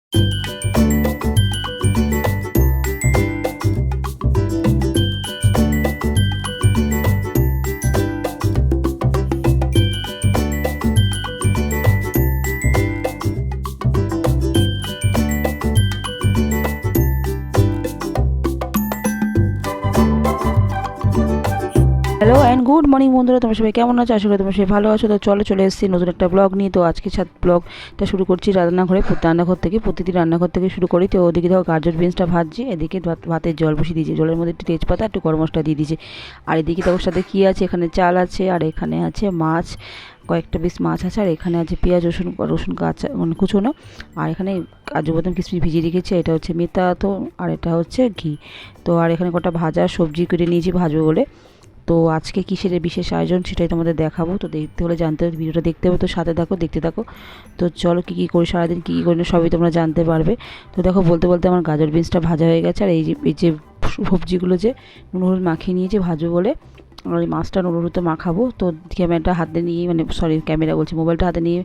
Hello and good morning বন্ধুরা, তোমরা সবাই কেমন আছো? আশা করি তোমরা সবাই ভালো আছো। তো চলে এসেছি নতুন একটা ব্লগ নিয়ে। তো আজকে ব্লগটা শুরু করছি রান্নাঘর থেকে। প্রতিদিন রান্নাঘর থেকে শুরু করি। তো ওদিকে দেখো গাজর বিনসটা ভাজছি, এদিকে ভাতের জল বসিয়ে দিয়েছি, জলের মধ্যে একটু তেজপাতা একটু গরম মশলা দিয়ে দিয়েছি। আর এদিকে তো ওর সাথে কী আছে, এখানে চাল আছে, আর এখানে আছে মাছ, কয়েকটা পিস মাছ আছে, আর এখানে আছে পেঁয়াজ রসুন কাঁচা কুচোনো, আর এখানে কাজু বাদাম কিশমিশ ভিজিয়ে রেখেছি। এটা হচ্ছে মেথা, তো আর এটা হচ্ছে ঘি। তো আর এখানে কটা ভাজা সবজি কেটে নিয়েছি ভাজবো বলে। তো আজকে কিসের বিশেষ আয়োজন সেটাই তোমাদের দেখাবো। তো দেখতে হলে জানতে হবে, ভিডিওটা দেখতে হবে। তো সাথে দেখতে থাকো। তো চলো কী করি সারাদিন, কী করি না সবই তোমরা জানতে পারবে। তো দেখো বলতে বলতে আমার গাজর বিনসটা ভাজা হয়ে গেছে। আর এই যে সবজিগুলো যে নুন হলুদ মাখিয়ে নিয়েছি ভাজবো বলে, আর এই মাছটা নুন হলুদে মাখাবো। তো ক্যামেরাটা হাতে নিয়ে, ক্যামেরা বলছি, মোবাইলটা হাতে নিয়ে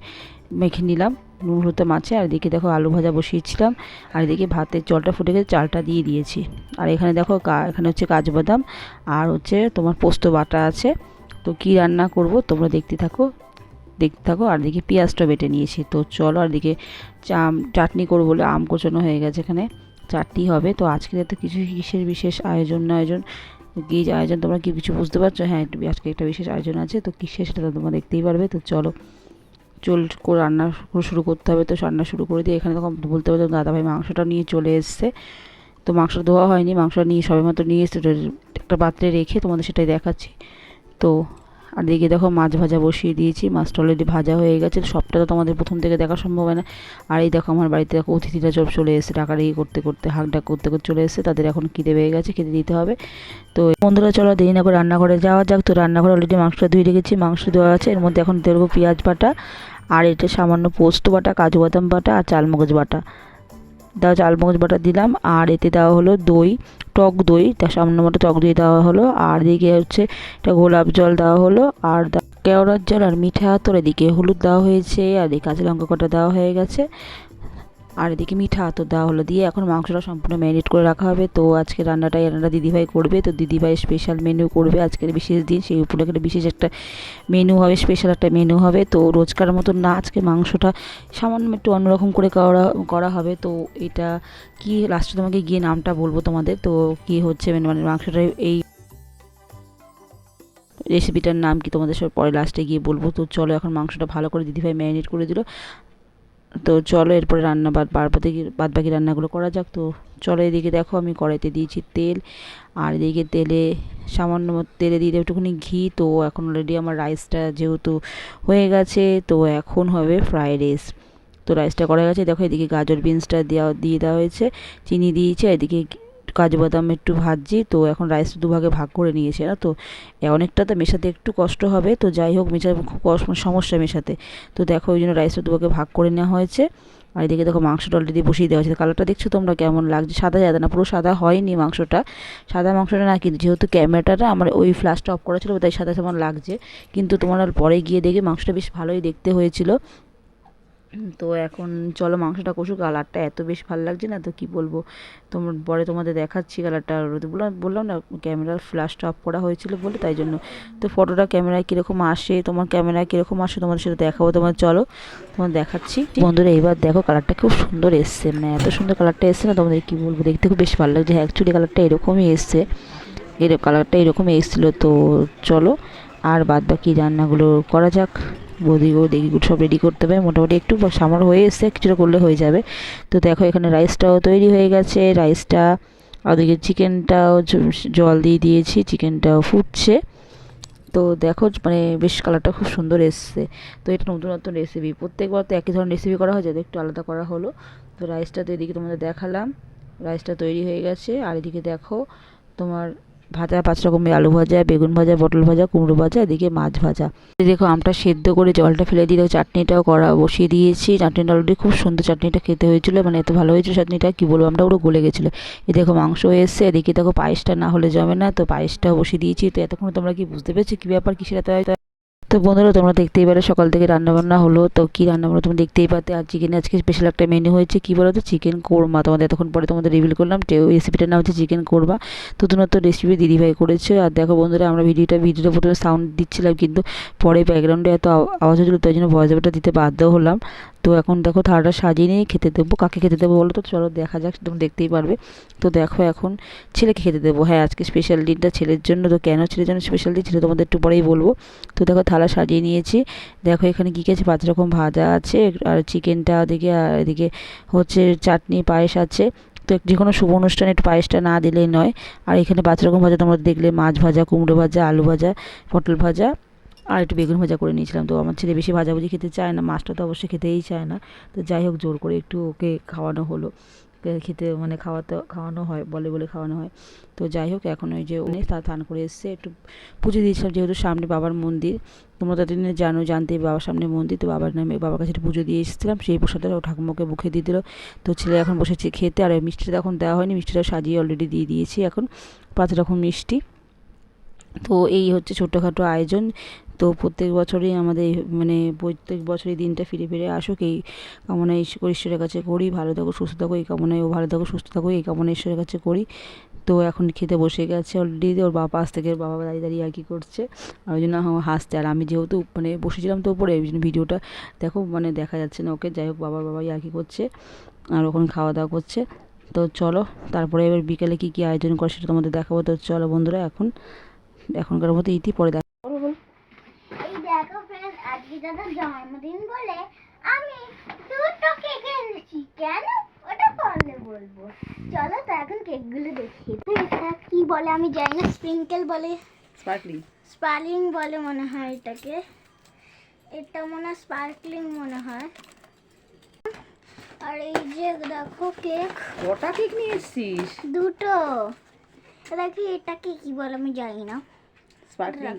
মেখে নিলাম নুন হলুদে মাছে। আর এদিকে দেখো আলু ভাজা বসিয়েছিলাম, আর এদিকে ভাতের জলটা ফুটে গেছে, চালটা দিয়ে দিয়েছি। আর এখানে দেখো এখানে হচ্ছে কাজু বাদাম, আর হচ্ছে তোমার পোস্ত বাটা আছে। তো কি রান্না করব তোমরা দেখতে থাকো। আর এদিকে পেঁয়াজটা বেটে নিয়েছি। তো চলো, আর এদিকে চাটনি করবো বলে আম কোচানো হয়ে গেছে, এখানে চাটনি হবে। তো আজকে তো কিসের বিশেষ আয়োজন কী আয়োজন তোমরা কি কিছু বুঝতে পারছো? হ্যাঁ, আজকে একটা বিশেষ আয়োজন আছে। তো কিসের সেটা তোমরা দেখতেই পারবে। তো চলো রান্না শুরু করতে হবে। তো রান্না শুরু করে দিয়ে এখানে তখন বলতে দাদাভাই মাংসটা নিয়ে চলে এসছে। তো মাংসটা ধোয়া হয়নি, মাংসটা নিয়ে সবেমাত্র নিয়ে এসছে, একটা পাত্রে রেখে তোমাদের সেটাই দেখাচ্ছি। তো আর দিকে দেখো মাছ ভাজা বসিয়ে দিয়েছি, মাছটা অলরেডি ভাজা হয়ে গেছে। সবটা তো তোমাদের প্রথম থেকে দেখা সম্ভব হয় না। আর এই দেখো আমার বাড়িতে দেখো অতিথিরা সব চলে এসেছে, ডাকাডাকি করতে হাঁকডাক করতে চলে এসেছে। তাদের এখন খিদে পেয়ে গেছে, খেতে দিতে হবে। তো বন্ধুরা চলো দেরি না করে রান্নাঘরে যাওয়া যাক। তো রান্নাঘরে অলরেডি মাংসটা ধুয়ে রেখেছি, মাংস দেওয়া আছে। এর মধ্যে এখন দেবো পেঁয়াজ বাটা, আর এটা সামান্য পোস্ত বাটা, কাজু বাদাম বাটা, আর চালমগজ বাটা। চালমগজ বাটা দিলাম। আর এতে দেওয়া হলো দই, টক দই, তার সামান্য মতো টক দই দেওয়া হলো। আর এদিকে হচ্ছে এটা গোলাপ জল দেওয়া হলো, আর কেওড়ার জল আর মিঠা আতর। এদিকে হলুদ দেওয়া হয়েছে, আর এদিকে কাঁচা লঙ্কা কটা দেওয়া হয়ে গেছে, আর এদিকে মিঠা আতর দেওয়া হলো। দিয়ে এখন মাংসটা সম্পূর্ণ ম্যারিনেট করে রাখা হবে। তো আজকে রান্নাটা দিদিভাই করবে। তো দিদিভাই স্পেশাল মেনু করবে আজকের বিশেষ দিন, সেই উপলক্ষে বিশেষ একটা মেনু হবে, স্পেশাল একটা মেনু হবে। তো রোজকার মতন না, আজকে মাংসটা সামান্য একটু অন্যরকম করে করা হবে। তো এটা কি লাস্টে তোমাকে গিয়ে নামটা বলবো তোমাদের। তো কি হচ্ছে মানে মাংসটা এই রেসিপিটার নাম কি তোমাদের সব পরে লাস্টে গিয়ে বলবো। তো চলো এখন মাংসটা ভালো করে দিদিভাই ম্যারিনেট করে দিল। তো চলো এরপরে বাদ বাকি রান্নাগুলো করা যাক। তো চলো এদিকে দেখো আমি কড়াইতে দিয়েছি তেল, আর এদিকে সামান্য তেলে দিয়ে একটুখানি ঘি। তো এখন অলরেডি আমার রাইসটা যেহেতু হয়ে গেছে, তো এখন হবে ফ্রাইড রাইস। তো রাইসটা করা গেছে, দেখো এদিকে গাজর বিনসটা দিয়ে দেওয়া হয়েছে, চিনি দিয়েছে, এদিকে কাজু বাদাম একটু ভাজছি। তো এখন রাইস দুভাগে ভাগ করে নিয়েছে না। তো অনেকটা তো মেশাতে একটু কষ্ট হবে, তো যাই হোক মেশাতে খুব সমস্যা মেশাতে। তো দেখো ওই জন্য রাইসটা দুভাগে ভাগ করে নেওয়া হয়েছে। আর এদিকে দেখো মাংসটা অলরেডি বসিয়ে দেওয়া হয়েছে। কালারটা দেখছো তোমরা কেমন লাগছে? সাদা না, পুরো সাদা হয়নি মাংসটা, সাদা মাংসটা না, কিন্তু যেহেতু ক্যামেরাটা আমার ওই ফ্ল্যাশটা অফ করা ছিল তাই সাদা তেমন লাগছে, কিন্তু তোমার পরে গিয়ে দেখে মাংসটা বেশ ভালোই দেখতে হয়েছিল। তো এখন চলো মাংসটা কষুক। কালারটা এত বেশ ভালো লাগছে না, তো কি বলবো, পরে তোমাদের দেখাচ্ছি কালারটা। বললাম না ক্যামেরার ফ্ল্যাশটা অফ করা হয়েছিল বলে, তাই জন্য। তো ফটোটা ক্যামেরায় কীরকম আসে, তোমার ক্যামেরায় কীরকম আসে তোমাদের সেটা দেখাবো। চলো তোমার দেখাচ্ছি। বন্ধুরা এবার দেখো কালারটা খুব সুন্দর এসছে, মানে এত সুন্দর কালারটা এসছে না, তোমাদের কি বলবো, দেখতে খুব বেশ ভালো লাগছে। অ্যাকচুয়ালি কালারটা এরকমই এসছে, কালারটা এরকমই এসেছিলো। তো চলো আর বাদ বাকি রান্নাগুলো করা যাক। বৌদিগুলো দেখি সব রেডি করতে হবে, মোটামুটি একটু সামার হয়ে এসছে, কিছুটা করলে হয়ে যাবে। তো দেখো এখানে রাইসটাও তৈরি হয়ে গেছে, রাইসটা ওদিকে চিকেনটাও জল দিয়ে দিয়েছি, চিকেনটাও ফুটছে। তো দেখো মানে বেশ কালারটা খুব সুন্দর এসছে। তো এটা নতুন রেসিপি, প্রত্যেকবার তো একই ধরনের রেসিপি করা হয়, যাতে একটু আলাদা করা হলো। তো রাইসটা তো এদিকে তোমাদের দেখালাম, রাইসটা তৈরি হয়ে গেছে। আর এদিকে দেখো তোমার ভাজা 5 রকমের, আলু ভাজা, বেগুন ভাজা, পটল ভাজা, কুমড়ো ভাজা, এদিকে মাছ ভাজা। দেখো আমটা সেদ্ধ করে জলটা ফেলে দিয়ে চাটনিটাও বসিয়ে দিয়েছি। চাটনিটা অলরেডি খুব সুন্দর, চাটনিটা খেতে হয়েছিল, মানে এত ভালো হয়েছিল চাটনিটা কি বলবো, আমটা পুরো গলে গেছিলো। দেখো মাংস এসছে, এদিকে দেখো পায়েসটা না হলে জমে না, তো পায়েসটাও বসিয়ে দিয়েছি। তো এতক্ষণ তোমরা কি বুঝতে পেরেছো কি ব্যাপার, কিসের এত? তো তো বন্ধুরা তোমরা দেখতেই পারো সকাল থেকে রান্নাবান্না হলো। তো কী রান্নাবান্না তুমি দেখতেই পাতে। আর চিকেনে আজকে স্পেশাল একটা মেনু হয়েছে, কী বলো তো, চিকেন কোরমা। তোমাদের এতক্ষণ পরে তোমাদের রিভিল করলাম। রেসিপিটার নাম হচ্ছে চিকেন কোরমা। নতুন রেসিপি দিদিভাই করেছে। আর দেখো বন্ধুরা, আমরা ভিডিওটা প্রথমে সাউন্ড দিচ্ছিলাম, কিন্তু পরে ব্যাকগ্রাউন্ডে এত আওয়াজ হচ্ছিলো, তাই জন্য ভয়েস ওভারটা দিতে বাধ্য হলাম। তো এখন দেখো থালাটা সাজিয়ে নিয়ে খেতে দেবো। কাকে খেতে দেবো বলো তো, চলো দেখা যাক, তুমি দেখতেই পারবে। তো দেখো এখন ছেলেকে খেতে দেবো। হ্যাঁ, আজকে স্পেশাল দিনটা ছেলের জন্য। তো কেন ছেলের জন্য স্পেশাল দিন সেটা তোমাদের একটু পরেই বলবো। তো দেখো থালা সাজিয়ে নিয়েছি। দেখো এখানে কী কী আছে, 5 রকম ভাজা আছে, আর চিকেনটা ওদিকে, আর এদিকে হচ্ছে চাটনি, পায়েস আছে। তো যে কোনো শুভ অনুষ্ঠানে একটু পায়েসটা না দিলেই নয়। আর এখানে 5 রকম ভাজা তোমরা দেখলে, মাছ ভাজা, কুমড়ো ভাজা, আলু ভাজা, পটল ভাজা, আর একটু বেগুন ভাজা করে নিয়েছিলাম। তো আমার ছেলে বেশি ভাজাভুজি খেতে চায় না, মাছটা তো অবশ্যই খেতেই চায় না। তো যাই হোক, জোর করে একটু ওকে খাওয়ানো হলো। খেতে মানে খাওয়ানো হয়, বলে খাওয়ানো হয়। তো যাই হোক, এখন ওই যে উনি স্নান করে এসছে, একটু পুজো দিয়েছিলাম, যেহেতু সামনে বাবার মন্দির। তোমরা ততদিনে জানতেই বাবার সামনে মন্দির। তো বাবার নামে বাবার কাছে একটু পুজো দিয়ে এসেছিলাম, সেই প্রসাদটা ও ঠাকুমাকে মুখে দিয়ে দিল। তো ছেলে এখন বসেছে খেতে। আর মিষ্টিটা এখন দেওয়া হয়নি, মিষ্টিটা সাজিয়ে অলরেডি দিয়ে দিয়েছি। এখন 5 রকম মিষ্টি। তো এই হচ্ছে ছোট্টখাটো আয়োজন। তো প্রত্যেক বছরই আমাদের মানে প্রত্যেক বছরই দিনটা ফিরে ফিরে আসুক, এই কামনা ঈশ্বরের কাছে করি। ভালো থাকো, সুস্থ থাকো, এই কামনায় ও ভালো থাকো, সুস্থ থাকো, এই কামনা ঈশ্বরের কাছে করি। তো এখন খেতে বসে গেছে অলরেডি। ওর বাবা পাশ থেকে, বাবা দাঁড়িয়ে দাঁড়িয়ে আর কি করছে, আর ওই জন্য হাসছে। আর আমি যেহেতু মানে বসেছিলাম তো উপরে, ওই জন্য ভিডিওটা দেখো মানে দেখা যাচ্ছে না ওকে। যাই হোক, বাবাই আর কি করছে, আর ওখানে খাওয়া দাওয়া করছে। তো চলো, তারপরে এবার বিকেলে কী কী আয়োজন করে সেটা তোমাদের দেখাবো। তো চলো বন্ধুরা, এখনকার মতো ইতি, পরে দেখা। এই দেখো ফ্রেন্ড, আজকে দাদার জন্মদিন বলে আমি দুটো কেক এনেছি। কেন ওটা পরে বলবো, চলো তো এখন কেকগুলো দেখি। এটা কি বলে আমি জানি না, স্প্রিঙ্কেল বলে, স্পার্কলিং বলে মনে হয় এটাকে। এটা মনে হয় স্পার্কলিং মনে হয়। আর এই যে দেখো কেক, কটা কেক নিয়ে এসেছিস? দুটো। দেখি এটাকে কি বলে আমি জানি না। স্পার্কলিং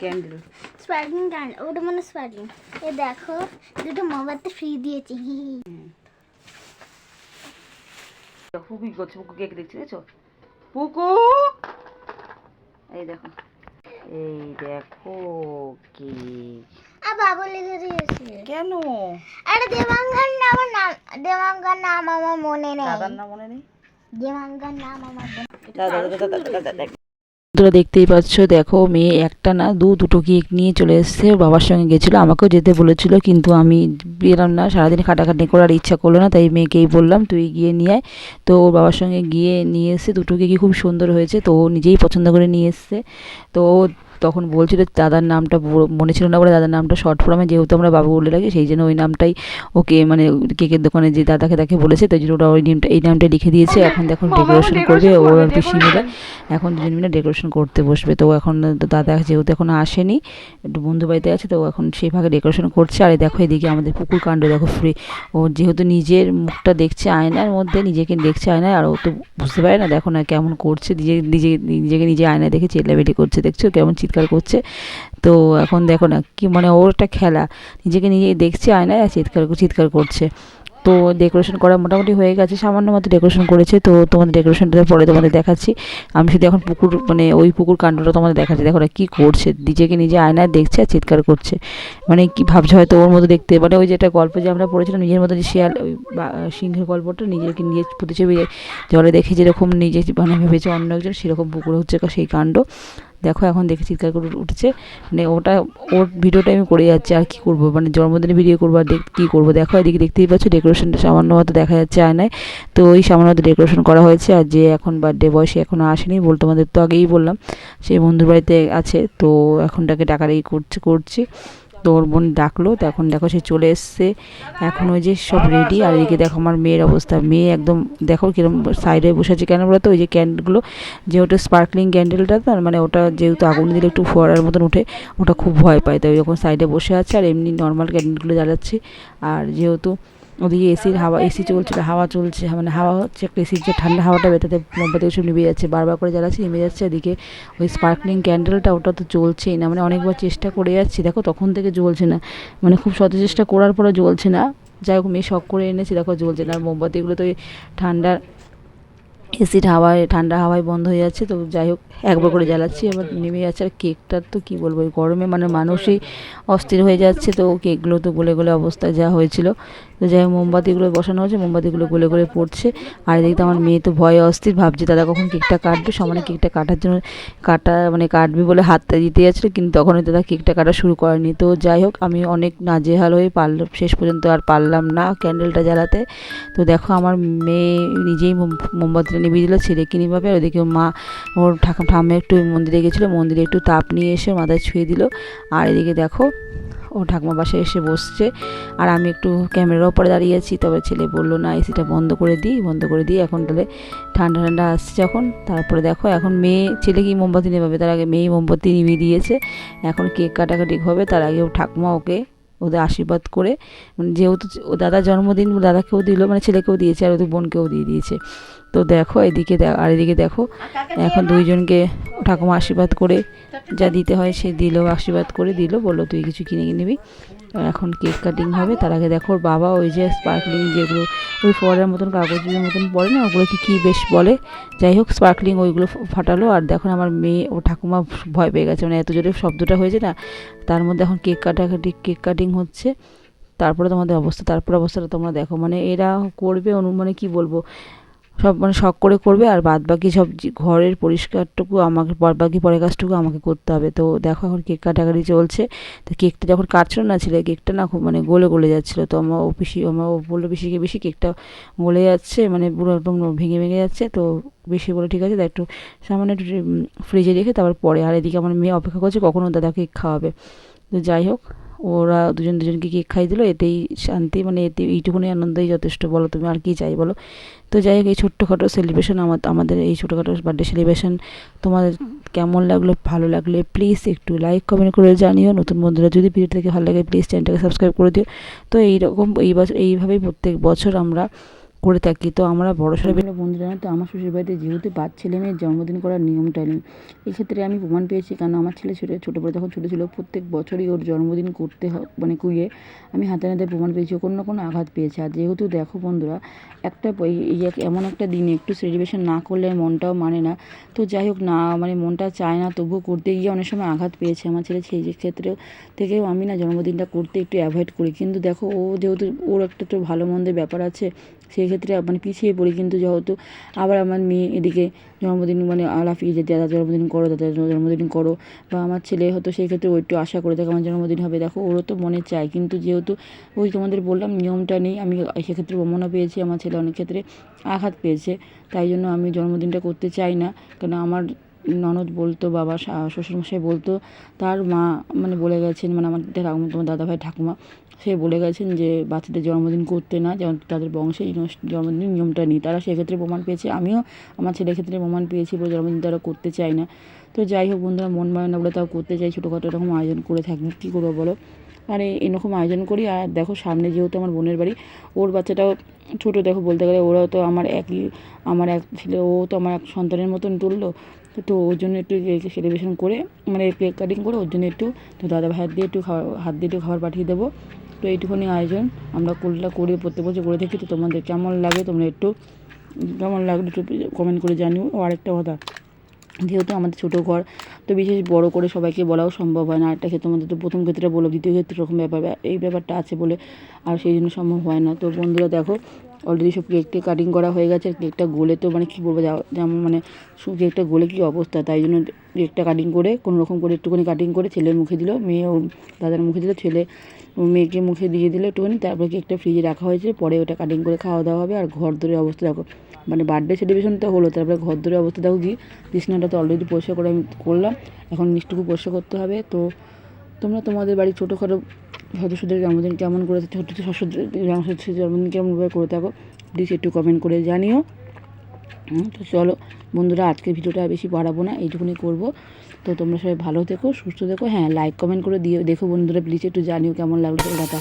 ক্যান্ডেল, ওটা মানে স্পার্কলিং। এ দেখো দুটো মোমবাতি ফ্রি দিয়েছি। পুকুই করছে, পুকু কেক দেখছি, দেখছো পুকু? এই দেখো কেক। আর বাবু লিখে দিয়েছে কেন? আরে দেবাঙ্গন নাম আমার মনে নেই। দাদার নাম মনে নেই? দেবাঙ্গন নাম আমার তোমরা দেখতেই পাচ্ছ, দেখো মেয়ে একটা না দুটো কেক নিয়ে চলে এসেছে। বাবার সঙ্গে গেছিলো, আমাকেও যেতে বলেছিল, কিন্তু আমি বেরাম না, সারাদিন খাটাখাটি করার ইচ্ছা করলো না, তাই মেয়েকেই বললাম তুই গিয়ে নিয়ে আয়। তো ওর বাবার সঙ্গে গিয়ে নিয়ে এসে দুটো কেকই খুব সুন্দর হয়েছে। তো ও নিজেই পছন্দ করে নিয়ে এসছে। তো ও তখন বলছিল দাদার নামটা মনে ছিল না বলে, দাদার নামটা শর্ট ফর্মে যেহেতু আমরা বাবু বলে রাখি, সেই জন্য ওই নামটাই ওকে মানে কেকের দোকানে যে তাকে বলেছে, তাই জন্য ওরা এই নামটা লিখে দিয়েছে। এখন দেখো ডেকোরেশন করবে ও আর পিসি মিলে, এখন দুজন মিলে ডেকোরেশন করতে বসবে। তো এখন দাদা যেহেতু এখন আসেনি, একটু বন্ধু বাড়িতে আছে, তো এখন সেই ভাগে ডেকোরেশন করছে। আর দেখো এদিকে আমাদের পুকুর কাণ্ড দেখো, ও যেহেতু নিজের মুখটা দেখছে আয়নার মধ্যে, নিজেকে দেখছে আয়নায়, আর ও তো বুঝতে পারে না, দেখো না কেমন করছে, নিজেকে নিজে আয়নায় দেখে চেল্লাবেলি করছে, দেখছো কেমন চিৎকার করছে। তো এখন দেখো না কি মানে ওর একটা খেলা, নিজেকে নিজে দেখছে আয়নায় আর চিৎকার করছে। তো ডেকোরেশন করা মোটামুটি হয়ে গেছে, সামান্য মতো ডেকোরেশন করেছে। তো তোমাদের ডেকোরেশনটা পরে তোমাদের দেখাচ্ছি। আমি শুধু এখন ওই পুকুর কাণ্ডটা তোমাদের দেখাচ্ছি। দেখো না কী করছে, নিজেকে নিজে আয়নায় দেখছে আর চিৎকার করছে। মানে কি ভাবছে হয়তো ওর মতো দেখতে, মানে ওই যেটা গল্প যে আমরা পড়েছিলাম নিজের মতো, যে শিয়াল ওই সিংহের গল্পটা, নিজেকে নিজে প্রতিছবি জলে দেখে যেরকম নিজে মানে ভেবেছে অন্য একজন, সেরকম পুকুর হচ্ছে সেই কাণ্ড। দেখো এখন দেখে চিৎকার করে উঠেছে, মানে ওর ভিডিওটা আমি করে যাচ্ছি, আর কি করবো, মানে জন্মদিনে ভিডিও করবো আর কী করবো। দেখো এদিকে দেখতেই পাচ্ছ ডেকোরেশনটা সামান্য মতো দেখা যাচ্ছে আয়নায়। তো ওই সামান্য মতো ডেকোরেশন করা হয়েছে। আর যে এখন বার্থডে বয় সে এখনও আসেনি, তোমাদের তো আগেই বললাম, সেই বন্ধুর বাড়িতে আছে। তো এখন তাকে ডাকাডাকি করছি। তো ওর বোন ডাকলো, তো এখন দেখো সে চলে এসছে। এখন ওই যে সব রেডি। আর এদিকে দেখো আমার মেয়ের অবস্থা, মেয়ে একদম দেখো কিরকম সাইডে বসে আছে। কেন বলতো, ওই যে ক্যান্ডেলগুলো, যেহেতু স্পার্কলিং ক্যান্ডেলটা, তার মানে ওটা যেহেতু আগুন দিলে একটু ফোয়ারার মতন ওঠে, ওটা খুব ভয় পায়, তাই যখন সাইডে বসে আছে। আর এমনি নর্মাল ক্যান্ডেলগুলো জ্বালাচ্ছি। আর যেহেতু ওদিকে এসি চলছিল, হাওয়া চলছে, মানে হাওয়া হচ্ছে একটা, এসির যে ঠান্ডা হাওয়াটা বেতাতে মোমবাতি ওসব নিভে যাচ্ছে, বারবার করে জ্বালাচ্ছি, নেমে যাচ্ছে। এদিকে ওই স্পার্কলিং ক্যান্ডেলটা ওটা তো জ্বলছেই না, মানে অনেকবার চেষ্টা করে যাচ্ছি, দেখো তখন থেকে জ্বলছে না, মানে খুব শত চেষ্টা করার পরে জ্বলছে না। যাই হোক মেয়ে শখ করে এনেছি, দেখো জ্বলছে না। আর মোমবাতিগুলো তো ঠান্ডার এসির হাওয়ায় ঠান্ডা হাওয়ায় বন্ধ হয়ে যাচ্ছে। তো যাই হোক একবার করে জ্বালাচ্ছি, এবার নেমে যাচ্ছে। আর কেকটার তো কী বলবো, এই গরমে মানে মানুষই অস্থির হয়ে যাচ্ছে। তো কেকগুলো তো গলে গলে অবস্থা যা হয়েছিল। তো যাই হোক মোমবাতিগুলো বসানো হচ্ছে, মোমবাতিগুলো গলে গলে পড়ছে। আর এদিকে তো আমার মেয়ে তো ভয়ে অস্থির, ভাবছে দাদা কখন কেকটা কাটবে। সমানে কেকটা কাটার জন্য মানে কাটবে বলে হাতটা দিতে যাচ্ছিলো, কিন্তু তখনই দাদা কেকটা কাটা শুরু করেনি। তো যাই হোক আমি অনেক নাজেহাল হয়ে পারলাম, শেষ পর্যন্ত আর পারলাম না ক্যান্ডেলটা জ্বালাতে। তো দেখো আমার মেয়ে নিজেই মোমবাতিটা নিভিয়ে দিল, ছেলেকে নিভাবে। আর ওদিকে মা ওর ঠাম্মা একটু মন্দিরে গেছিলো, মন্দিরে একটু তাপ নিয়ে এসে মাথায় ছুঁয়ে দিল। আর এদিকে দেখো ও ঠাকুমা বাসায় এসে বসছে, আর আমি একটু ক্যামেরার ওপরে দাঁড়িয়ে আছি। তবে ছেলে বললো না এসিটা বন্ধ করে দিই এখন, তাহলে ঠান্ডা ঠান্ডা আসছে যখন। তারপরে দেখো এখন ছেলে কি মোমবাতি নেভাবে, তার আগে মেয়েই মোমবাতি নিভিয়ে দিয়েছে। এখন কেক কাটাকাটি হবে, তার আগে ঠাকুমা ওদের আশীর্বাদ করে, মানে যেহেতু ও দাদার জন্মদিন, দাদাকেও দিল, মানে ছেলেকেও দিয়েছে আর ওদের বোনকেও দিয়ে দিয়েছে। তো দেখো এদিকে দেখো এখন দুইজনকে ঠাকুমা আশীর্বাদ করে যা দিতে হয় সে দিল, আশীর্বাদ করে দিল, বললো তুই কিছু কিনে নিবি। এখন কেক কাটিং হবে। তার আগে দেখো ওর বাবা ওই যে স্পার্কলিং যেগুলো ওই ফোয়ারের মতন কাগজের মতন পড়ে না, ওগুলো কি বেশ বলে, যাই হোক স্পার্কলিং ওইগুলো ফাটালো। আর দেখুন আমার মেয়ে ও ঠাকুমা ভয় পেয়ে গেছে, মানে এত জোরে শব্দটা হয়েছে না। তার মধ্যে এখন কেক কাটিং হচ্ছে। তারপরে অবস্থাটা তোমরা দেখো, মানে এরা করবে মানে কি বলবো, সব মানে শখ করে করবে, আর বাদ বাকি সব ঘরের পরিষ্কারটুকু আমাকে, বাকি পরের কাজটুকু আমাকে করতে হবে। তো দেখো এখন কেক কাটাকাটি চলছে। তো কেকটা যখন কাটছিল না ছেলে, কেকটা না খুব মানে গলে যাচ্ছিলো। তো আমার ও বললো পিসিকে, বেশি কেকটা গলে যাচ্ছে, মানে পুরো একদম ভেঙে যাচ্ছে। তো বেশি বলে ঠিক আছে, তা একটু সামান্য একটু ফ্রিজে রেখে তারপর পরে। আর এদিকে আমার মেয়ে অপেক্ষা করছে কখনো দাদা কেক খাওয়াবে। তো যাই হোক ওরা দুজনকে কেক খাইয়ে দিল, এতেই শান্তি, মানে এতে এইটুকুনি আনন্দই যথেষ্ট, বলো তুমি আর কি চাই বলো। তো যাই হোক এই ছোট্টখাটো সেলিব্রেশন, আমাদের এই ছোটোখাটো বার্থডে সেলিব্রেশন তোমাদের কেমন লাগলো, ভালো লাগলে প্লিজ একটু লাইক কমেন্ট করে জানিও। নতুন বন্ধুরা যদি ভিডিও থেকে ভালো লাগে প্লিজ চ্যানেলটাকে সাবস্ক্রাইব করে দিও। তো এইভাবেই প্রত্যেক বছর আমরা করে থাকি। তো আমরা বড়সড় বন্ধুরা, তো আমার শ্বশুরবাড়িতে যেহেতু ছেলে মেয়ের জন্মদিন করার নিয়মটা নেই, এক্ষেত্রে আমি প্রমাণ পেয়েছি। কারণ আমার ছেলে ছোটোবেলা যখন ছোটো ছিল, প্রত্যেক বছরই ওর জন্মদিন করতে মানে কুইয়ে আমি হাতে নাতে প্রমাণ পেয়েছি কোনো না কোনো আঘাত পেয়েছে। আর যেহেতু দেখো বন্ধুরা, এমন একটা দিনে একটু সেলিব্রেশন না করলে মনটাও মানে না। তো যাই হোক না, মানে মনটা চায় না, তবুও করতে গিয়ে অনেক সময় আঘাত পেয়েছে আমার ছেলে। সেই ক্ষেত্রেও থেকেও আমি না জন্মদিনটা করতে একটু অ্যাভয়েড করি। কিন্তু দেখো ও যেহেতু ওর একটা তো ভালো মন্দের ব্যাপার আছে, সেই ক্ষেত্রে মানে পিছিয়ে পড়ি। কিন্তু যেহেতু আবার আমার মেয়ে এদিকে জন্মদিন মানে আলাফি যে দাদা জন্মদিন করো, বা আমার ছেলে হয়তো সেই ক্ষেত্রে ও একটু আশা করে থাকে আমার জন্মদিন হবে। দেখো ওরও তো মনে চায়, কিন্তু যেহেতু ওই তোমাদের বললাম নিয়মটা নেই, আমি সেক্ষেত্রে প্রমাণও পেয়েছি আমার ছেলে অনেক ক্ষেত্রে আঘাত পেয়েছে। তাই জন্য আমি জন্মদিনটা করতে চাই না। কেন আমার ননদ বলতো, বাবা শ্বশুরমশাই বলতো, তার মা মানে বলে গেছেন, মানে আমার তোমার দাদাভাই ঠাকুমা সে বলে গেছেন যে বাচ্চাদের জন্মদিন করতে না, যেমন তাদের বংশে জন্মদিন নিয়মটা নেই। তারা সেক্ষেত্রে প্রমাণ পেয়েছে, আমিও আমার ছেলের ক্ষেত্রে প্রমাণ পেয়েছি বলে জন্মদিন তারা করতে চায় না। তো যাই হোক বন্ধুরা, মন মানে না বলে তাও করতে চাই, ছোটোখাটো এরকম আয়োজন করে থাকি, কী করবো বলো। আর এরকম আয়োজন করি। আর দেখো সামনে যেহেতু আমার বোনের বাড়ি, ওর বাচ্চাটাও ছোটো, দেখো বলতে গেলে ওরাও তো আমার এক ছেলে, ও তো আমার এক সন্তানের মতন তুললো। তো ওর জন্য একটু সেলিব্রেশন করে, মানে কেক কাটিং করে ওর জন্য একটু তো দাদা হাত দিয়ে একটু খাবার পাঠিয়ে দেবো। তো এইটুকুনি আয়োজন আমরা করি, প্রত্যেক বছর করে থাকি। তো তোমাদের কেমন লাগে, তোমরা একটু কেমন লাগলো একটু কমেন্ট করে জানিও। ও আরেকটা কথা, যেহেতু আমাদের ছোটো ঘর, তো বিশেষ বড় করে সবাইকে বলাও সম্ভব হয় না। আরেকটা ক্ষেত্রে তোমাদের তো প্রথম ক্ষেত্রে বলো, দ্বিতীয় ক্ষেত্রে এরকম এই ব্যাপারটা আছে বলে আর সেই জন্য সম্ভব হয় না। তো বন্ধুরা দেখো অলরেডি সব কেকটা কাটিং করা হয়ে গেছে। আর কেকটা গলে তো মানে কী বলবো, যেমন মানে কেকটা গলে কী অবস্থা, তাই জন্য কেকটা কাটিং করে কোনো রকম করে একটুখানি কাটিং করে ছেলের মুখে দিল, মেয়ে ও দাদার মুখে দিল, ছেলে মেয়েকে মুখে দিয়ে দিল একটুখানি। তারপরে কেকটা ফ্রিজে রাখা হয়েছে, পরে ওটা কাটিং করে খাওয়া দাওয়া হবে। আর ঘর দূরের অবস্থা দেখো, মানে বার্থডে সেলিব্রেশনটা হলো, তারপরে ঘর দূরের অবস্থা দেখো কি, বিছানাটা তো অলরেডি পরিষ্কার করে আমি করলাম, এখন নিচটুকু পরিষ্কার করতে হবে। তো তোমরা তোমাদের বাড়ির ছোটোখাটো সদস্যদের জন্মদিন কেমন করে, ছোটো সদস্যদের জন্মদিন কেমনভাবে করে থাকো প্লিজ একটু কমেন্ট করে জানিও। তো চলো বন্ধুরা, আজকের ভিডিওটা বেশি বাড়াবো না, এইটুকুনি করবো। তো তোমরা সবাই ভালো থেকো, সুস্থ থেকো। হ্যাঁ, লাইক কমেন্ট করে দেখো বন্ধুরা, প্লিজ একটু জানিও কেমন লাগলো। টাটা।